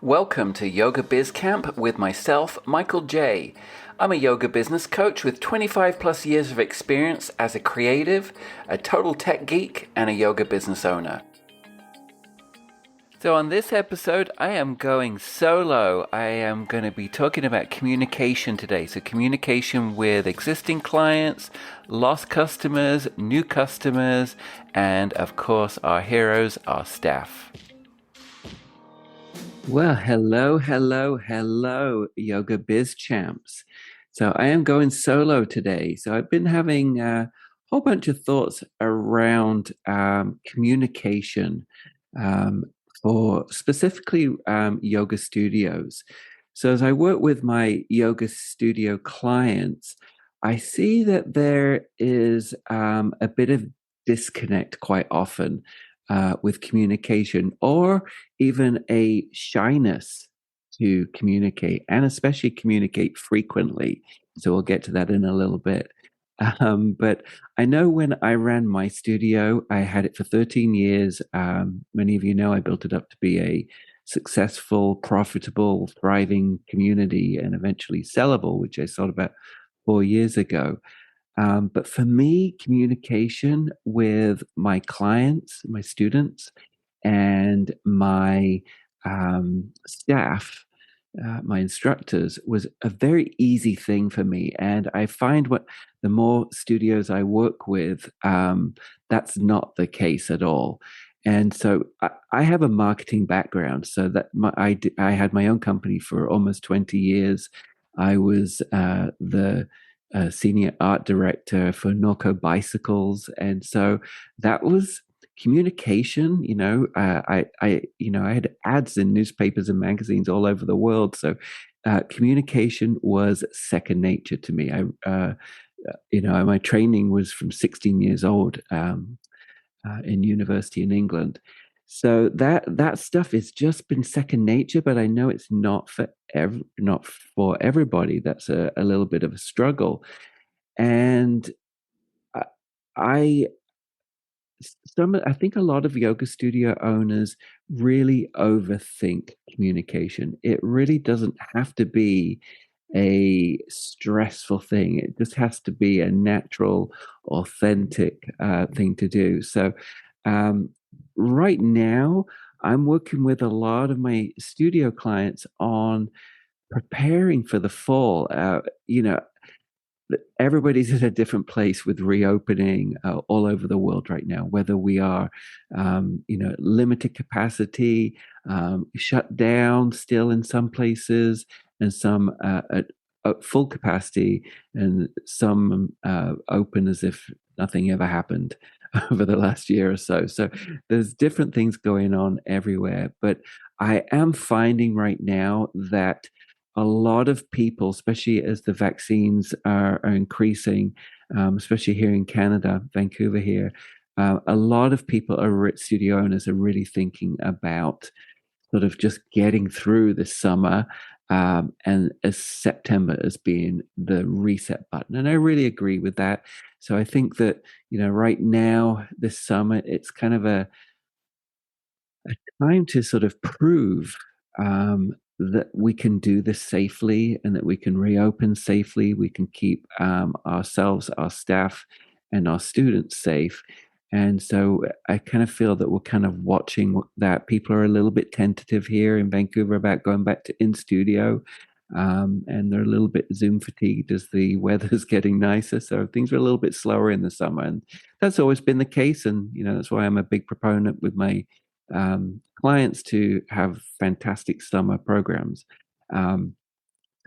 Welcome to Yoga Biz Camp with myself, Michael J. I'm a yoga business coach with 25 plus years of experience as a creative, a total tech geek, and a yoga business owner. So on this episode, I am going solo. I am going to be talking about communication today. So communication with existing clients, lost customers, new customers, and of course our heroes, our staff. Well, hello, Yoga Biz Champs. So I am going solo today. So I've been having a whole bunch of thoughts around communication for specifically yoga studios. So as I work with my yoga studio clients, I see that there is a bit of disconnect quite often with communication, or even a shyness to communicate, and especially communicate frequently. So we'll get to that in a little bit. But I know when I ran my studio, I had it for 13 years. Many of you know I built it up to be a successful, profitable, thriving community and eventually sellable, which I sold about 4 years ago. But for me, communication with my clients, my students, and my staff, my instructors, was a very easy thing for me. And I find the more studios I work with, that's not the case at all. And so I have a marketing background, so that I had my own company for almost 20 years. I was the senior art director for Norco Bicycles, and so that was communication. I had ads in newspapers and magazines all over the world, so communication was second nature to me. My training was from 16 years old in university in England. So that stuff has just been second nature, but I know it's not for everybody. That's a little bit of a struggle, and I I think a lot of yoga studio owners really overthink communication. It really doesn't have to be a stressful thing. It just has to be a natural, authentic thing to do. So um, right now, I'm working with a lot of my studio clients on preparing for the fall. Everybody's at a different place with reopening all over the world right now, whether we are, limited capacity, shut down still in some places, and some at full capacity, and some open as if nothing ever happened over the last year or so. So there's different things going on everywhere. But I am finding right now that a lot of people, especially as the vaccines are increasing, especially here in Canada, Vancouver here, a lot of people studio owners are really thinking about sort of just getting through this summer, and as September as being the reset button. And I really agree with that. So I think that, right now, this summer, it's kind of a time to sort of prove that we can do this safely and that we can reopen safely. We can keep ourselves, our staff, and our students safe. And so I kind of feel that we're kind of watching that. People are a little bit tentative here in Vancouver about going back to in studio. And they're a little bit Zoom fatigued as the weather's getting nicer. So things are a little bit slower in the summer. And that's always been the case. And, that's why I'm a big proponent with my clients to have fantastic summer programs.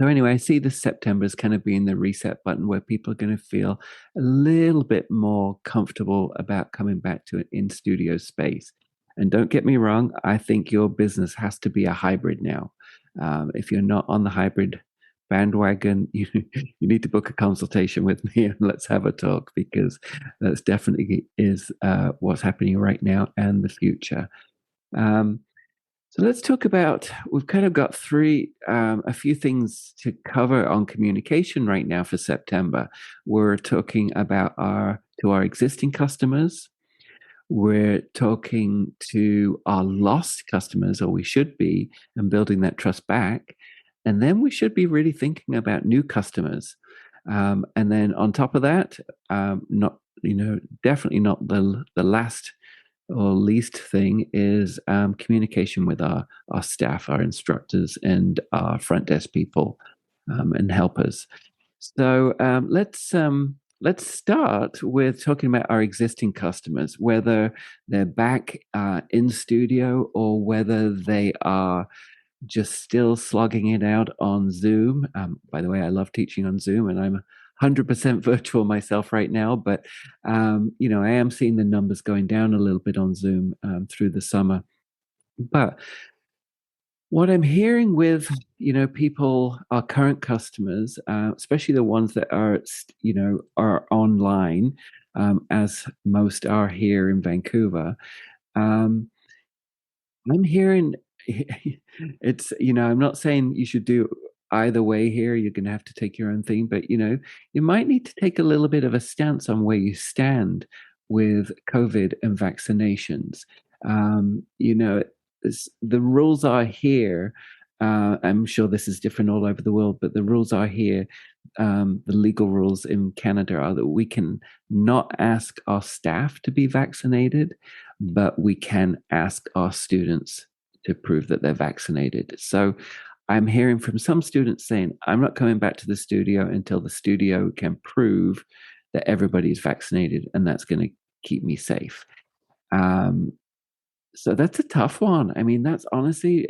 So anyway, I see this September as kind of being the reset button where people are going to feel a little bit more comfortable about coming back to an in-studio space. And don't get me wrong, I think your business has to be a hybrid now. If you're not on the hybrid bandwagon, you need to book a consultation with me and let's have a talk, because that's definitely is what's happening right now and the future. So let's talk about, we've kind of got a few things to cover on communication right now for September. We're talking about to our existing customers. we're talking to our lost customers, or we should be, and building that trust back. And then we should be really thinking about new customers. And then on top of that, not, definitely not the last or least thing is communication with our staff, our instructors, and our front desk people, and helpers. So let's start with talking about our existing customers, whether they're back in studio or whether they are just still slogging it out on Zoom. By the way, I love teaching on Zoom, and I'm 100% virtual myself right now. But I am seeing the numbers going down a little bit on Zoom through the summer. But what I'm hearing with people, our current customers, especially the ones that are online, as most are here in Vancouver. Um, I'm hearing it's, I'm not saying you should do either way here. You're going to have to take your own thing, but you might need to take a little bit of a stance on where you stand with COVID and vaccinations. The rules are here. I'm sure this is different all over the world, but the rules are here. The legal rules in Canada are that we can not ask our staff to be vaccinated, but we can ask our students to prove that they're vaccinated. So I'm hearing from some students saying, I'm not coming back to the studio until the studio can prove that everybody's vaccinated, and that's going to keep me safe. Um, so that's a tough one. I mean, that's honestly,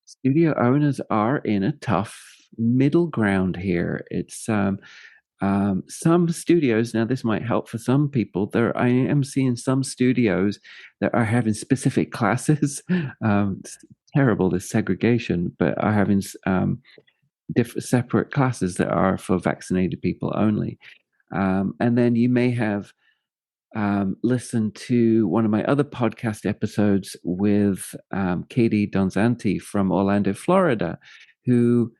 studio owners are in a tough middle ground here. It's some studios, now this might help for some people. I am seeing some studios that are having specific classes. It's terrible, this segregation, but are having different separate classes that are for vaccinated people only. And then you may have listened to one of my other podcast episodes with Katie Donzanti from Orlando, Florida, who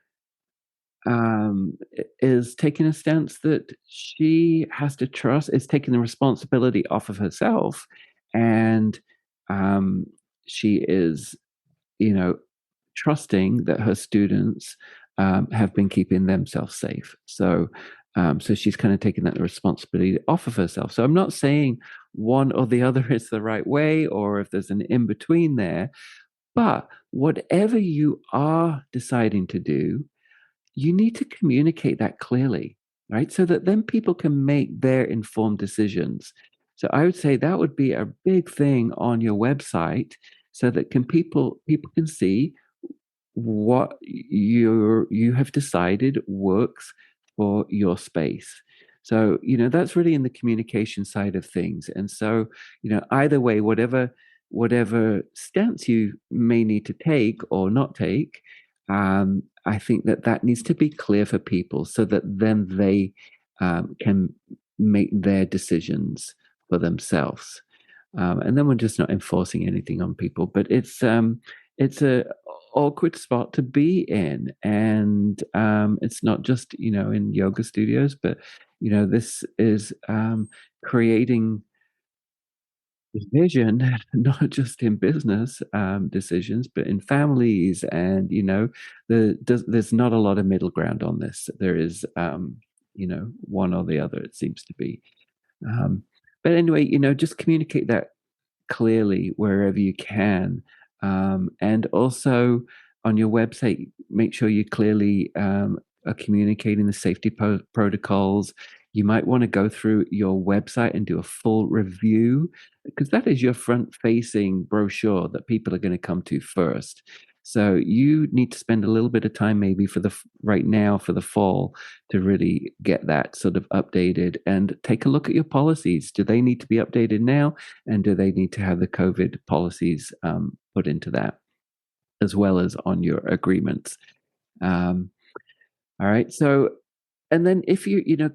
is taking a stance that she has to trust, is taking the responsibility off of herself. And um, she is, you know, trusting that her students have been keeping themselves safe. So she's kind of taking that responsibility off of herself. So I'm not saying one or the other is the right way, or if there's an in between there, but whatever you are deciding to do, you need to communicate that clearly, right? So that then people can make their informed decisions. So I would say that would be a big thing on your website, so that people can see what you have decided works for your space. So, that's really in the communication side of things. And so, either way, whatever stance you may need to take or not take, I think that needs to be clear for people, so that then they can make their decisions for themselves. And then we're just not enforcing anything on people. But it's a awkward spot to be in, and it's not just in yoga studios, but this is creating vision, not just in business decisions, but in families. And there's not a lot of middle ground on this. There is one or the other, it seems to be. um, but anyway, just communicate that clearly wherever you can. And also on your website, make sure you clearly are communicating the safety protocols. You might want to go through your website and do a full review, because that is your front facing brochure that people are going to come to first. So you need to spend a little bit of time, maybe right now for the fall, to really get that sort of updated, and take a look at your policies. Do they need to be updated now? And do they need to have the COVID policies put into that, as well as on your agreements? Um, all right. So, and then if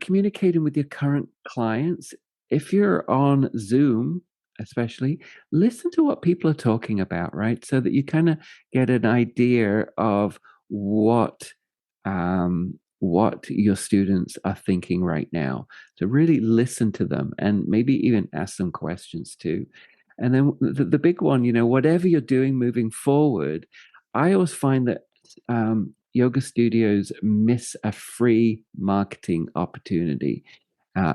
communicating with your current clients, if you're on Zoom, especially, listen to what people are talking about, right? So that you kind of get an idea of what what your students are thinking right now. So really listen to them and maybe even ask some questions too. And then the big one, whatever you're doing moving forward, I always find that yoga studios miss a free marketing opportunity,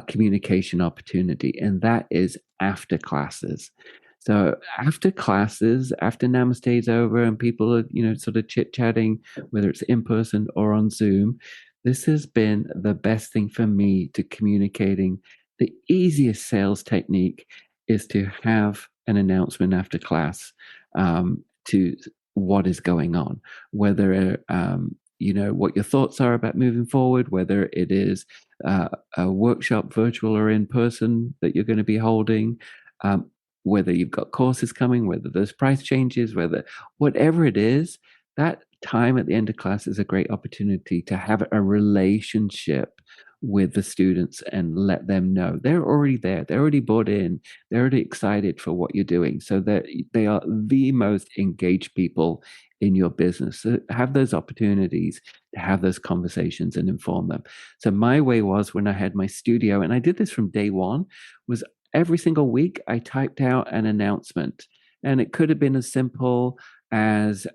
communication opportunity, and that is after classes. So after classes, after Namaste is over and people are, sort of chit chatting, whether it's in person or on Zoom, this has been the best thing for me to communicating. The easiest sales technique is to have an announcement after class, to what is going on, whether what your thoughts are about moving forward, whether it is a workshop, virtual or in person, that you're going to be holding, um, whether you've got courses coming, whether there's price changes, whether whatever it is, that time at the end of class is a great opportunity to have a relationship with the students and let them know they're already there, they're already bought in, they're already excited for what you're doing, so that they are the most engaged people in your business. So have those opportunities to have those conversations and inform them. So my way was, when I had my studio, and I did this from day one, was every single week I typed out an announcement. And it could have been as simple as,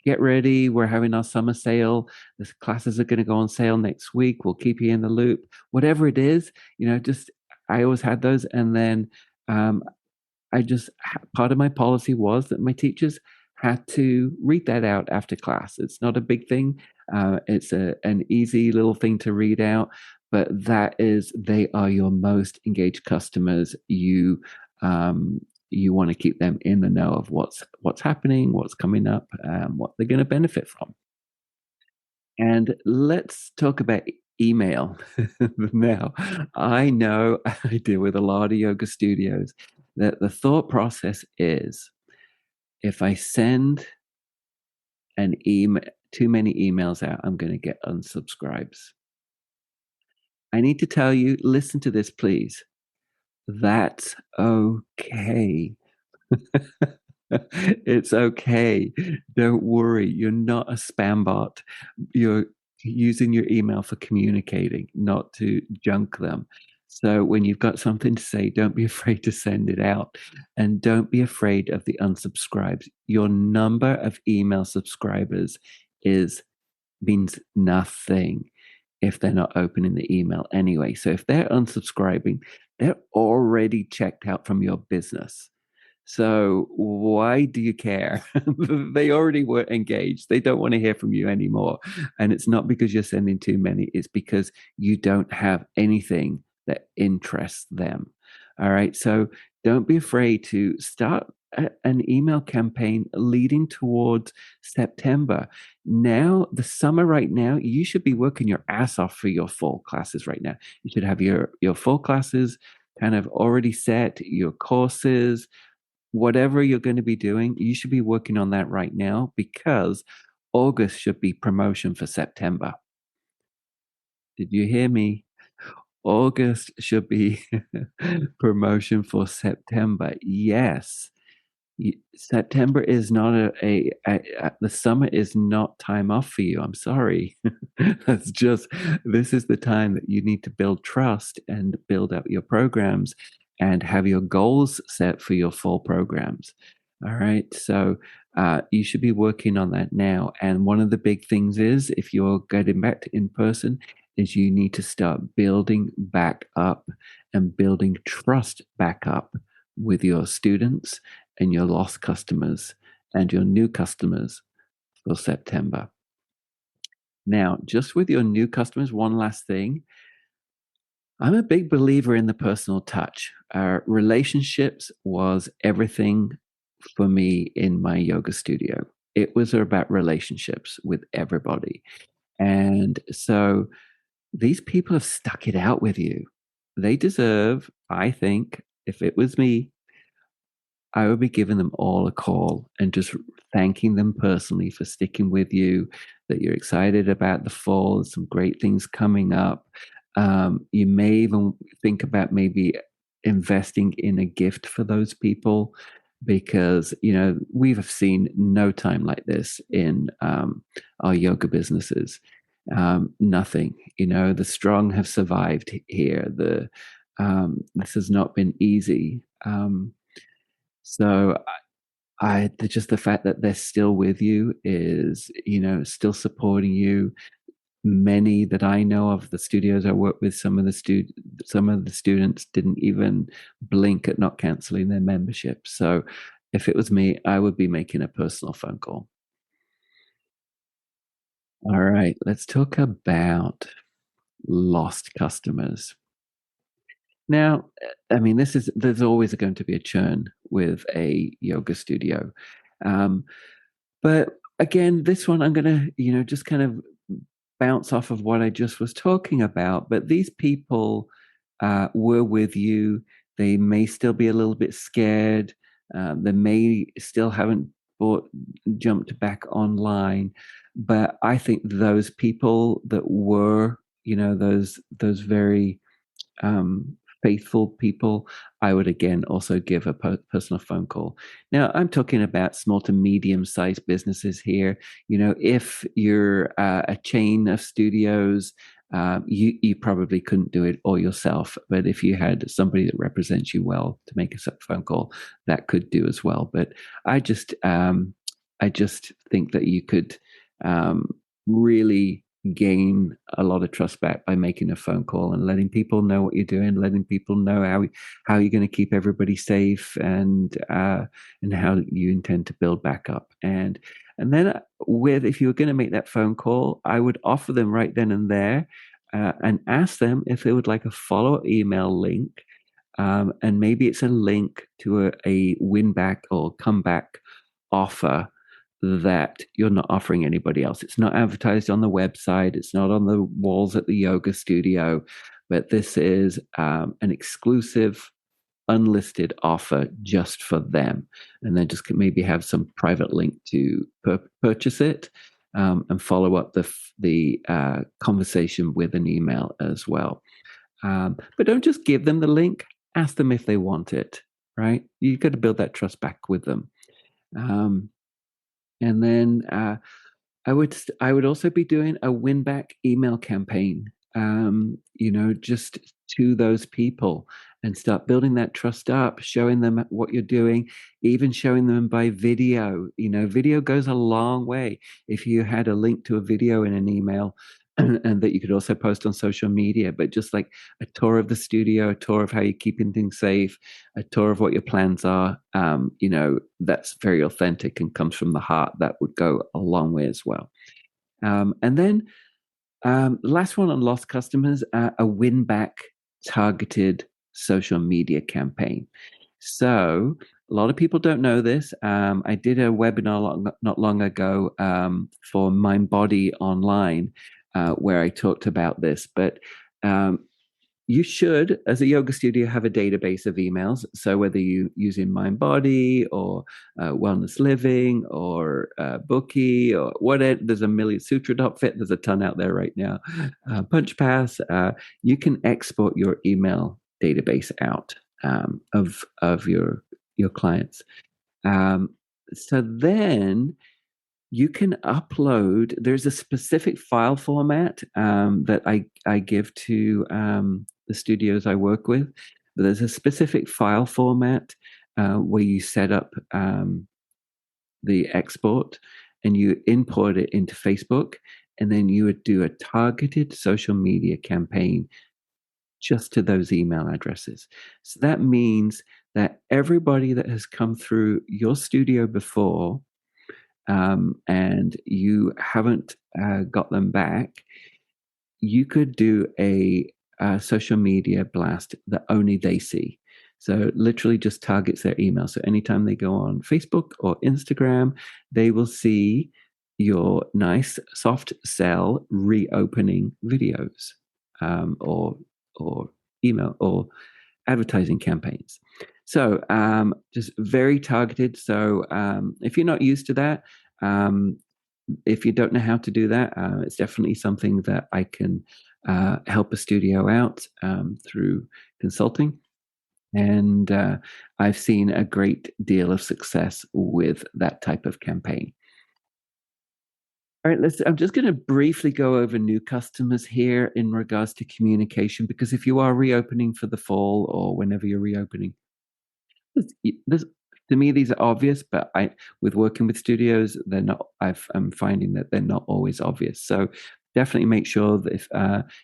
get ready, we're having our summer sale. The classes are going to go on sale next week. We'll keep you in the loop. Whatever it is, just I always had those. And then I just, part of my policy was that my teachers had to read that out after class. It's not a big thing. It's an easy little thing to read out, but they are your most engaged customers. You want to keep them in the know of what's happening, what's coming up, what they're going to benefit from. And let's talk about email. Now, I know I deal with a lot of yoga studios that the thought process is, if I send an email, too many emails out, I'm going to get unsubscribes. I need to tell you, listen to this, please. That's okay. It's okay. Don't worry. You're not a spam bot. You're using your email for communicating, not to junk them. So when you've got something to say, don't be afraid to send it out, and don't be afraid of the unsubscribes. Your number of email subscribers is means nothing if they're not opening the email anyway. So if they're unsubscribing, they're already checked out from your business. So why do you care? They already were engaged. They don't want to hear from you anymore. And it's not because you're sending too many, it's because you don't have anything that interests them. All right. So don't be afraid to start an email campaign leading towards September. Now, the summer right now, you should be working your ass off for your fall classes right now. You should have your fall classes kind of already set, your courses, whatever you're going to be doing, you should be working on that right now, because August should be promotion for September. Did you hear me? August should be promotion for September. Yes. September is not the summer is not time off for you. I'm sorry. That's just, this is the time that you need to build trust and build up your programs and have your goals set for your fall programs. All right. So you should be working on that now. And one of the big things is, if you're getting back to in person, is you need to start building back up and building trust back up with your students and your lost customers and your new customers for September. Now, just with your new customers, one last thing. I'm a big believer in the personal touch. Relationships was everything for me in my yoga studio. It was about relationships with everybody. And so these people have stuck it out with you. They deserve, I think, if it was me, I would be giving them all a call and just thanking them personally for sticking with you, that you're excited about the fall, some great things coming up. You may even think about maybe investing in a gift for those people, because, we've seen no time like this in our yoga businesses. Nothing. The strong have survived here. This has not been easy. So just the fact that they're still with you is, still supporting you. Many that I know of, the studios I work with, some of the students didn't even blink at not canceling their membership. So if it was me, I would be making a personal phone call. All right, let's talk about lost customers. Now, I mean, there's always going to be a churn with a yoga studio. Um, but again, this one I'm going to, just kind of bounce off of what I just was talking about. But these people were with you. They may still be a little bit scared. They may still haven't jumped back online. But I think those people that were, those very faithful people, I would again also give a personal phone call. Now, I'm talking about small to medium sized businesses here. If you're a chain of studios, you probably couldn't do it all yourself. But if you had somebody that represents you well to make a phone call, that could do as well. But I just think that you could really gain a lot of trust back by making a phone call and letting people know what you're doing, letting people know how you're going to keep everybody safe, and how you intend to build back up. And then if you were going to make that phone call, I would offer them right then and there, and ask them if they would like a follow-up email link. And maybe it's a link to a win back or comeback offer that you're not offering anybody else. It's not advertised on the website. It's not on the walls at the yoga studio, but this is an exclusive, unlisted offer just for them. And then just maybe have some private link to purchase it, and follow up the conversation with an email as well. But don't just give them the link. Ask them if they want it. Right? You've got to build that trust back with them. Um, and then I would also be doing a win back email campaign, just to those people, and start building that trust up, showing them what you're doing, even showing them by video. Video goes a long way. If you had a link to a video in an email, and that you could also post on social media, but just like a tour of the studio, a tour of how you're keeping things safe, a tour of what your plans are, that's very authentic and comes from the heart. That would go a long way as well. And then last one on lost customers, a win back targeted social media campaign. So a lot of people don't know this. I did a webinar not long ago, for Mind Body Online, where I talked about this. But you should, as a yoga studio, have a database of emails. So whether you using Mind Body or Wellness Living or Bookie or whatever, there's a million. Sutra.fit, there's a ton out there right now. Punch Pass, you can export your email database out, of your clients. So then you can upload. There's a specific file format that I give to the studios I work with. But there's a specific file format where you set up the export, and you import it into Facebook, and then you would do a targeted social media campaign just to those email addresses. So that means that everybody that has come through your studio before, and you haven't got them back, you could do a social media blast that only they see. So literally just targets their email. So anytime they go on Facebook or Instagram, they will see your nice soft sell reopening videos, or email or advertising campaigns. So just very targeted. So if you're not used to that, if you don't know how to do that, it's definitely something that I can help a studio out through consulting. And I've seen a great deal of success with that type of campaign. All right, I'm just going to briefly go over new customers here in regards to communication, because if you are reopening for the fall or whenever you're reopening, there's to me these are obvious, but I with working with studios, they're not. I'm finding that they're not always obvious. So definitely make sure that if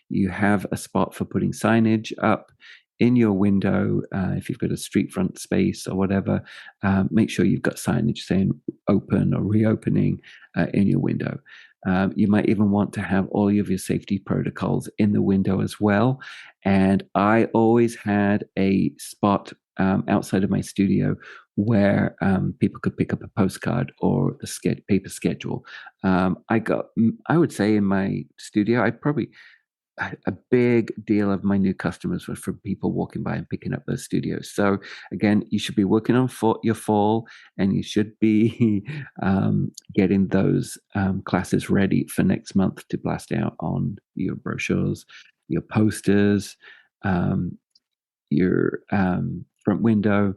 you have a spot for putting signage up in your window, if you've got a street front space or whatever, make sure you've got signage saying open or reopening in your window. You might even want to have all of your safety protocols in the window as well. And I always had a spot outside of my studio where people could pick up a postcard or the paper schedule. I would say in my studio, I probably a big deal of my new customers were from people walking by and picking up those studios. So again, you should be working on your fall, and you should be getting those classes ready for next month to blast out on your brochures, your posters, um, your front window.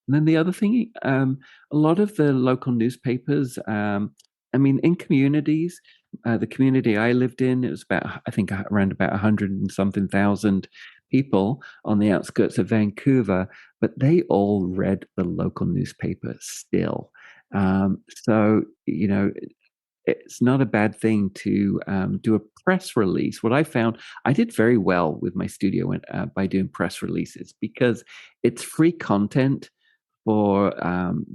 And then the other thing, a lot of the local newspapers, I mean, in communities, the community I lived in, it was about, I think, around about 100 and something thousand people on the outskirts of Vancouver, but they all read the local newspaper still. So, it's not a bad thing to do a press release. What I found, I did very well with my studio by doing press releases because it's free content for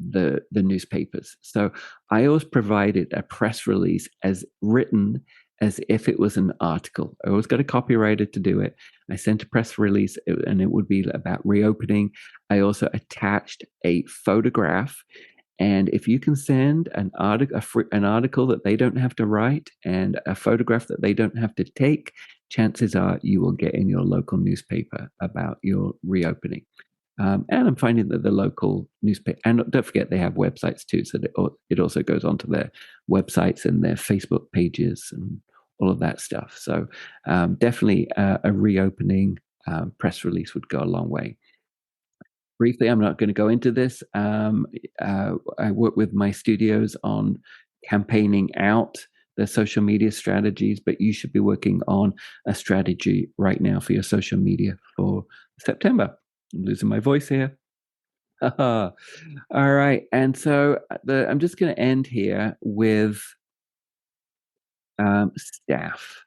the newspapers. So I always provided a press release as written as if it was an article. I always got a copywriter to do it. I sent a press release, and it would be about reopening. I also attached a photograph. And if you can send an article that they don't have to write and a photograph that they don't have to take, chances are you will get in your local newspaper about your reopening. And I'm finding that the local newspaper, and don't forget they have websites too, so it also goes onto their websites and their Facebook pages and all of that stuff. So definitely a reopening press release would go a long way. Briefly, I'm not going to go into this. I work with my studios on campaigning out their social media strategies, but you should be working on a strategy right now for your social media for September. I'm losing my voice here. All right. And so I'm just going to end here with staff.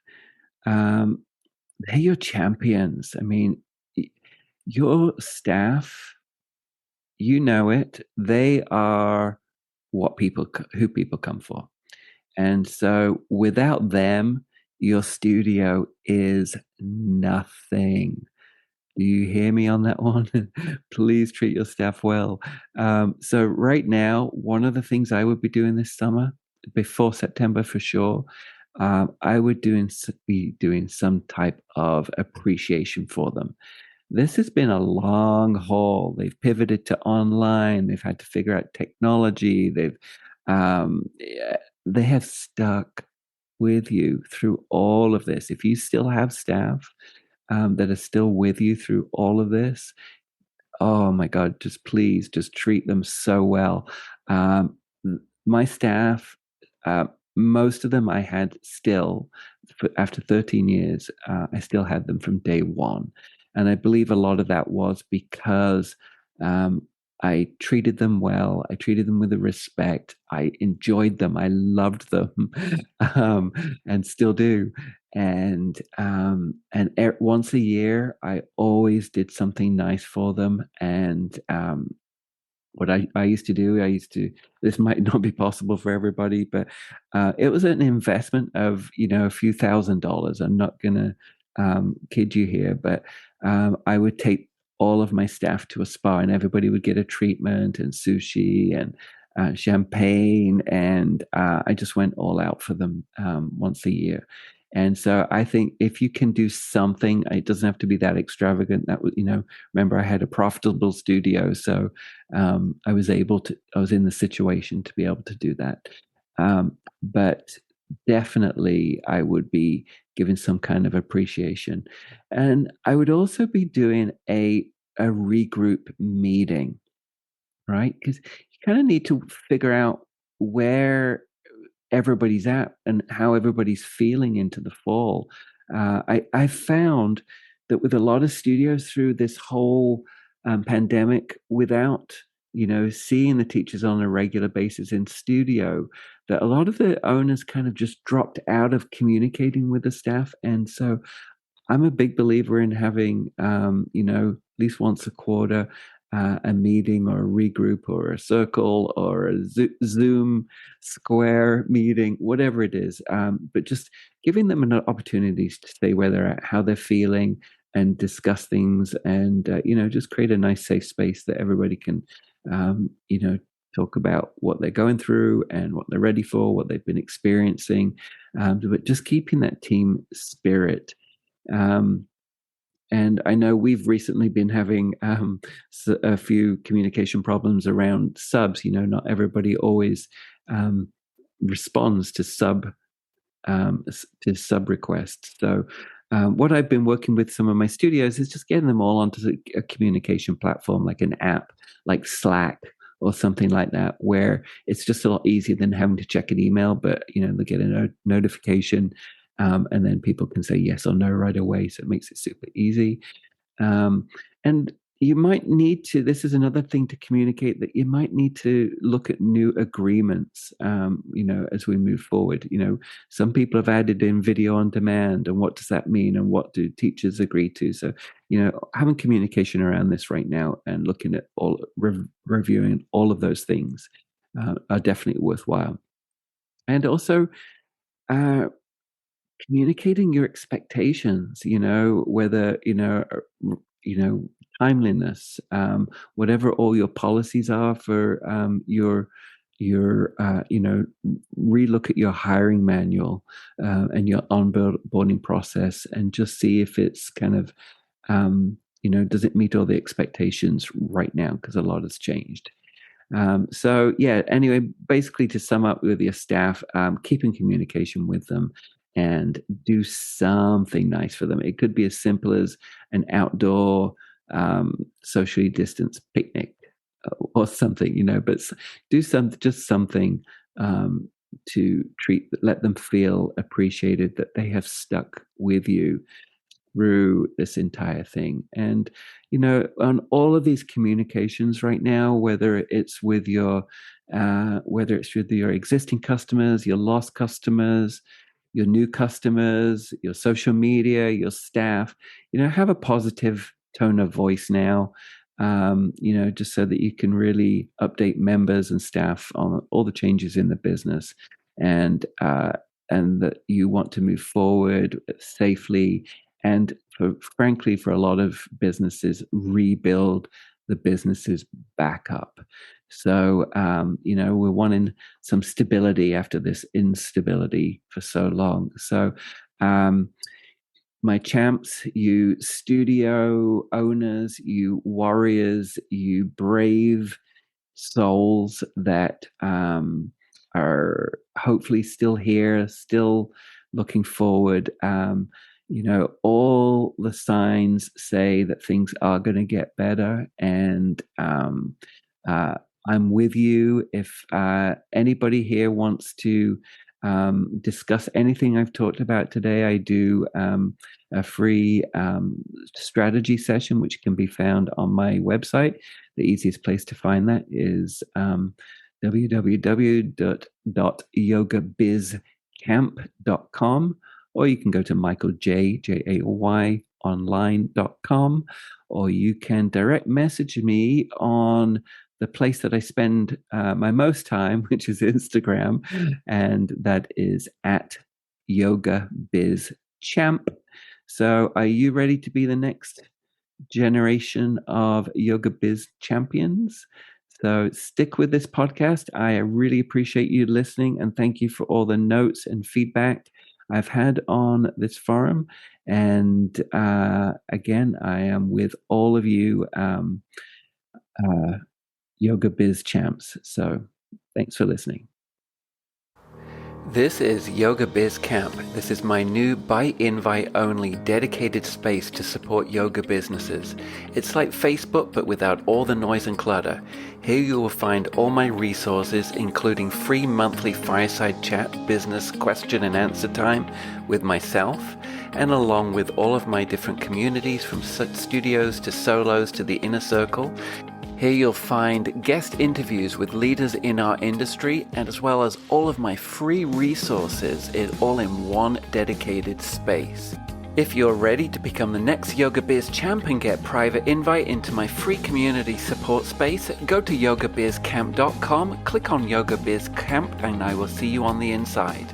Um, they're your champions. I mean, your staff, you know it, they are who people come for. And so without them, your studio is nothing. Do you hear me on that one? Please treat your staff well. So right now, one of the things I would be doing this summer, before September for sure, I would be doing some type of appreciation for them. This has been a long haul. They've pivoted to online. They've had to figure out technology. They have stuck with you through all of this. If you still have staff that are still with you through all of this, oh my God, just please just treat them so well. Um, my staff, uh, most of them I had still, after 13 years, I still had them from day one. And I believe a lot of that was because um, I treated them well. I treated them with the respect. I enjoyed them. I loved them, um, and still do. And once a year, I always did something nice for them. And what I used to do, this might not be possible for everybody, but it was an investment of, a few $1,000s. I'm not going to kid you here, but I would take all of my staff to a spa, and everybody would get a treatment and sushi and champagne. And I just went all out for them once a year. And so I think if you can do something, it doesn't have to be that extravagant. That was, remember I had a profitable studio, so I was in the situation to be able to do that. But definitely, I would be giving some kind of appreciation, and I would also be doing a regroup meeting, right? Because you kind of need to figure out where everybody's at and how everybody's feeling into the fall. I found that with a lot of studios through this whole pandemic, without seeing the teachers on a regular basis in studio, that a lot of the owners kind of just dropped out of communicating with the staff. And so I'm a big believer in having, at least once a quarter, a meeting or a regroup or a circle or a Zoom square meeting, whatever it is. But just giving them an opportunity to say where they're at, how they're feeling, and discuss things, and just create a nice safe space that everybody can, talk about what they're going through and what they're ready for, what they've been experiencing, but just keeping that team spirit. um, and I know we've recently been having a few communication problems around subs. Not everybody always um, responds to sub requests. So what I've been working with some of my studios is just getting them all onto a communication platform, like an app, like Slack or something like that, where it's just a lot easier than having to check an email. But they get a notification, and then people can say yes or no right away. So it makes it super easy. Um, and you might need to, this is another thing to communicate, that you might need to look at new agreements, as we move forward. Some people have added in video on demand, and what does that mean? And what do teachers agree to? So, having communication around this right now and looking at reviewing all of those things are definitely worthwhile. And also, uh, communicating your expectations, whether timeliness, whatever all your policies are for your relook at your hiring manual and your onboarding process, and just see if it's kind of does it meet all the expectations right now, because a lot has changed. So yeah, anyway, basically to sum up with your staff, keep in communication with them and do something nice for them. It could be as simple as an outdoor socially distanced picnic or something, but do just something to let them feel appreciated, that they have stuck with you through this entire thing. And on all of these communications right now, whether it's with your existing customers, your lost customers, your new customers, your social media, your staff, have a positive tone of voice now. Just so that you can really update members and staff on all the changes in the business, and that you want to move forward safely, and frankly, for a lot of businesses, rebuild the businesses back up. So, we're wanting some stability after this instability for so long. So, my champs, you studio owners, you warriors, you brave souls that are hopefully still here, still looking forward. All the signs say that things are going to get better, and uh, I'm with you. If anybody here wants to discuss anything I've talked about today, I do a free strategy session, which can be found on my website. The easiest place to find that is www.yogabizchamp.com, or you can go to michaeljay online.com, or you can direct message me on the place that I spend my most time, which is Instagram, and that is at Yoga Biz Champ. So, are you ready to be the next generation of Yoga Biz champions? So, stick with this podcast. I really appreciate you listening, and thank you for all the notes and feedback I've had on this forum. And again, I am with all of you Yoga Biz champs. So, thanks for listening. This is Yoga Biz Champ. This is my new by invite only dedicated space to support yoga businesses. It's like Facebook but without all the noise and clutter. Here you will find all my resources, including free monthly fireside chat business question and answer time with myself, and along with all of my different communities from studios to solos to the inner circle. Here you'll find guest interviews with leaders in our industry, and as well as all of my free resources, all in one dedicated space. If you're ready to become the next Yoga Biz Champ and get private invite into my free community support space, go to yogabizcamp.com, click on Yoga Biz Champ, and I will see you on the inside.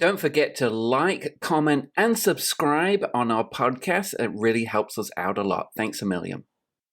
Don't forget to like, comment, and subscribe on our podcast. It really helps us out a lot. Thanks a million.